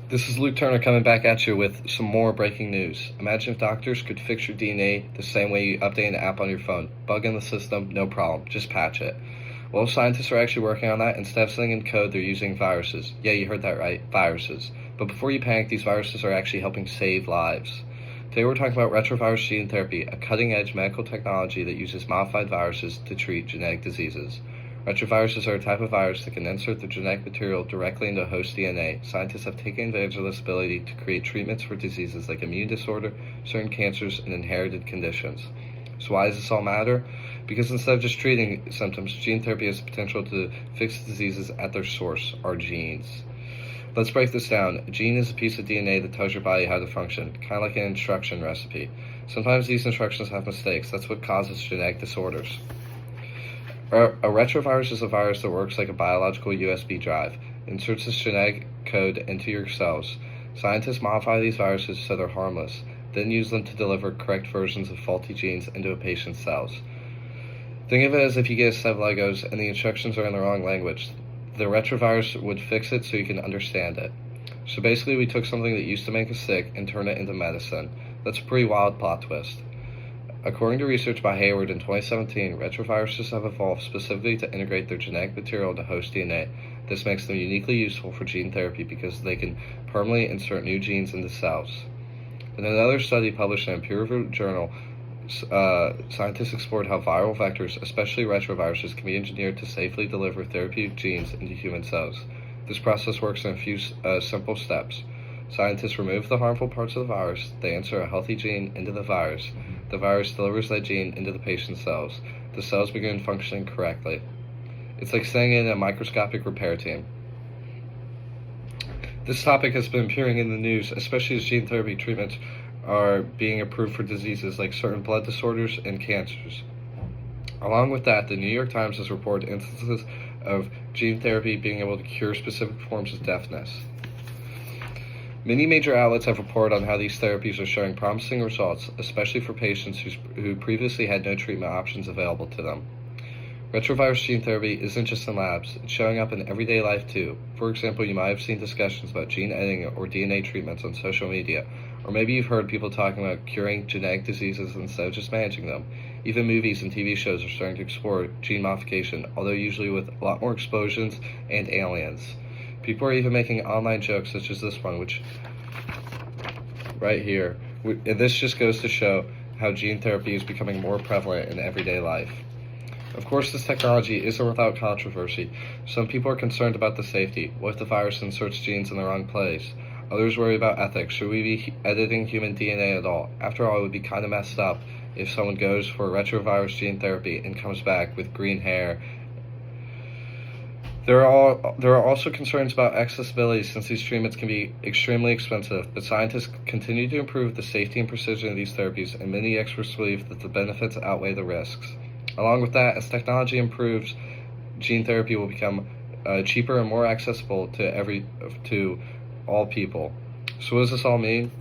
This is Luke Turner coming back at you with some more breaking news. Imagine if doctors could fix your DNA the same way you update an app on your phone. Bug in the system, no problem, just patch it. Well, scientists are actually working on that. Instead of sending in code, they're using viruses. Yeah, you heard that right, viruses. But before you panic, these viruses are actually helping save lives. Today we're talking about retrovirus gene therapy, a cutting-edge medical technology that uses modified viruses to treat genetic diseases. Retroviruses are a type of virus that can insert the genetic material directly into host DNA. Scientists have taken advantage of this ability to create treatments for diseases like immune disorder, certain cancers, and inherited conditions. So why does this all matter? Because instead of just treating symptoms, gene therapy has the potential to fix diseases at their source, our genes. Let's break this down. A gene is a piece of DNA that tells your body how to function, kind of like an instruction recipe. Sometimes these instructions have mistakes. That's what causes genetic disorders. A retrovirus is a virus that works like a biological USB drive. It inserts this genetic code into your cells. Scientists modify these viruses so they're harmless, then use them to deliver correct versions of faulty genes into a patient's cells. Think of it as if you get a set of Legos and the instructions are in the wrong language. The retrovirus would fix it so you can understand it. So basically we took something that used to make us sick and turned it into medicine. That's a pretty wild plot twist. According to research by Hayward in 2017, retroviruses have evolved specifically to integrate their genetic material into host DNA. This makes them uniquely useful for gene therapy because they can permanently insert new genes into cells. In another study published in a peer-reviewed journal, scientists explored how viral vectors, especially retroviruses, can be engineered to safely deliver therapeutic genes into human cells. This process works in a few simple steps. Scientists remove the harmful parts of the virus, they insert a healthy gene into the virus. The virus delivers that gene into the patient's cells. The cells begin functioning correctly. It's like sending in a microscopic repair team. This topic has been appearing in the news, especially as gene therapy treatments are being approved for diseases like certain blood disorders and cancers. Along with that, the New York Times has reported instances of gene therapy being able to cure specific forms of deafness. Many major outlets have reported on how these therapies are showing promising results, especially for patients who previously had no treatment options available to them. Retrovirus gene therapy isn't just in labs, it's showing up in everyday life too. For example, you might have seen discussions about gene editing or DNA treatments on social media, or maybe you've heard people talking about curing genetic diseases instead of just managing them. Even movies and TV shows are starting to explore gene modification, although usually with a lot more explosions and aliens. People are even making online jokes such as this one, which right here. And this just goes to show how gene therapy is becoming more prevalent in everyday life. Of course, this technology isn't without controversy. Some people are concerned about the safety. What if the virus inserts genes in the wrong place? Others worry about ethics. Should we be editing human DNA at all? After all, it would be kind of messed up if someone goes for retrovirus gene therapy and comes back with green hair. There are also concerns about accessibility since these treatments can be extremely expensive, but scientists continue to improve the safety and precision of these therapies, and many experts believe that the benefits outweigh the risks. Along with that, as technology improves, gene therapy will become cheaper and more accessible to all people. So what does this all mean?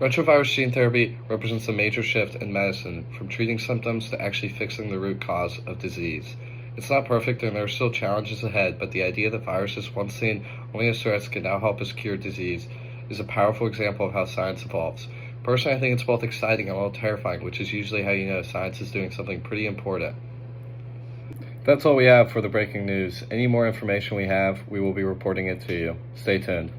Retrovirus gene therapy represents a major shift in medicine, from treating symptoms to actually fixing the root cause of disease. It's not perfect and there are still challenges ahead, but the idea that viruses once seen only as threats can now help us cure disease is a powerful example of how science evolves. Personally, I think it's both exciting and a little terrifying, which is usually how you know science is doing something pretty important. That's all we have for the breaking news. Any more information we have, we will be reporting it to you. Stay tuned.